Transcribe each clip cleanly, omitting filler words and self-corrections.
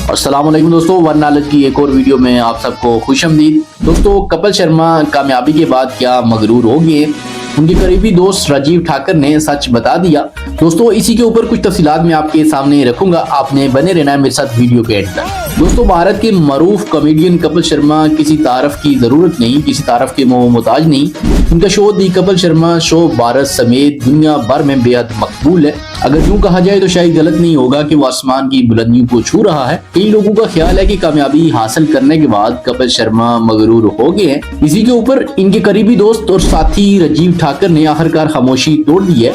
अस्सलाम वालेकुम दोस्तों, वन नॉलेज की एक और वीडियो में आप सबको खुशआमदीद। दोस्तों, कपिल शर्मा कामयाबी के बाद क्या मगरूर हो गए? उनके करीबी दोस्त राजीव ठाकर ने सच बता दिया। दोस्तों, इसी के ऊपर कुछ तफसीलात मैं आपके सामने रखूंगा, आपने बने रहना है मेरे साथ वीडियो के एंड तक। दोस्तों, भारत के मरूफ कॉमेडियन कपिल शर्मा किसी तारफ की जरूरत नहीं, किसी तारफ के मोहताज नहीं। उनका शो दी कपिल शर्मा शो भारत समेत दुनिया भर में बेहद मकबूल है। अगर यूं कहा जाए तो शायद गलत नहीं होगा कि वो आसमान की बुलंदियों को छू रहा है। कई लोगों का ख्याल है कि कामयाबी हासिल करने के बाद कपिल शर्मा मगरूर हो गए हैं। इसी के ऊपर इनके करीबी दोस्त और साथी राजीव ठाकर ने आखिरकार खामोशी तोड़ दी है।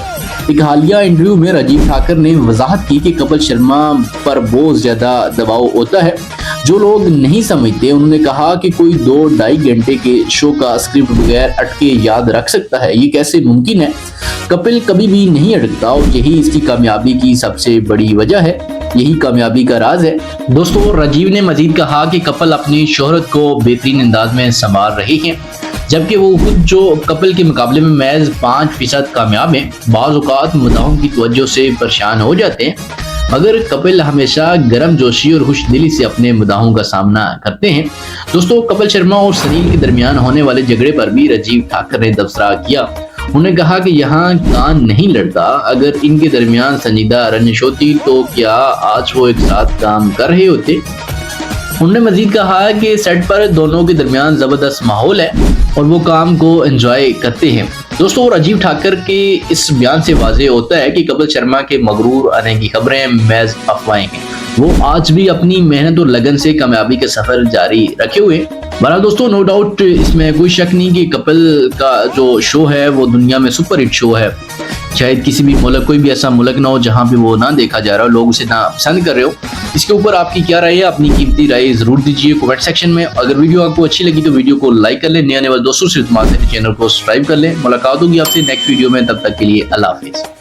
एक हालिया इंटरव्यू में राजीव ठाकर ने वजाहत की कि कपिल शर्मा पर बहुत ज्यादा दबाव होता है जो लोग नहीं समझते। उन्होंने कहा कि कोई 2-2.5 घंटे के शो का स्क्रिप्ट बगैर अटके याद रख सकता है, ये कैसे मुमकिन है? कपिल कभी भी नहीं अटकता और यही इसकी कामयाबी की सबसे बड़ी वजह है, यही कामयाबी का राज है। दोस्तों, राजीव ने मजीद कहा कि कपिल अपनी शोहरत को बेहतरीन अंदाज में संभाल रहे हैं, जबकि वो खुद जो कपिल के मुकाबले में महज 5% कामयाब हैं। बाज़ औक़ात मदाहों की तवज्जो से परेशान हो जाते हैं, मगर कपिल हमेशा गर्म जोशी और खुशदिली से अपने मदाहों का सामना करते हैं। दोस्तों, कपिल शर्मा और सनील के दरमियान होने वाले झगड़े पर भी राजीव ठाकर ने तबसरा किया। उन्होंने कहा कि यहाँ कान नहीं लड़ता, अगर इनके दरमियान संजीदा रंजिश होती तो क्या आज वो एक साथ काम कर रहे होते। उन्होंने मजीद कहा कि सेट पर दोनों के दरमियान जबरदस्त माहौल है और वो काम को एंजॉय करते हैं। दोस्तों, राजीव ठाकर के इस बयान से वाज़ेह होता है कि कपिल शर्मा के मगरूर आने की खबरें महज अफवाहें हैं। वो आज भी अपनी मेहनत और लगन से कामयाबी के सफर जारी रखे हुए। बहरहाल दोस्तों, नो डाउट इसमें कोई शक नहीं कि कपिल का जो शो है वो दुनिया में सुपर हिट शो है। शायद किसी भी मुल्क, कोई भी ऐसा मुल्क ना हो जहाँ पे वो ना देखा जा रहा हो, लोग उसे ना पसंद कर रहे हो। इसके ऊपर आपकी क्या राय है? अपनी कीमती राय जरूर दीजिए कमेंट सेक्शन में। अगर वीडियो आपको अच्छी लगी तो वीडियो को लाइक कर लें, नए आने वाले दोस्तों से हमारे चैनल को सब्सक्राइब कर लें। मुलाकात होगी आपसे नेक्स्ट वीडियो में, तब तक के लिए अल्लाह हाफिज़।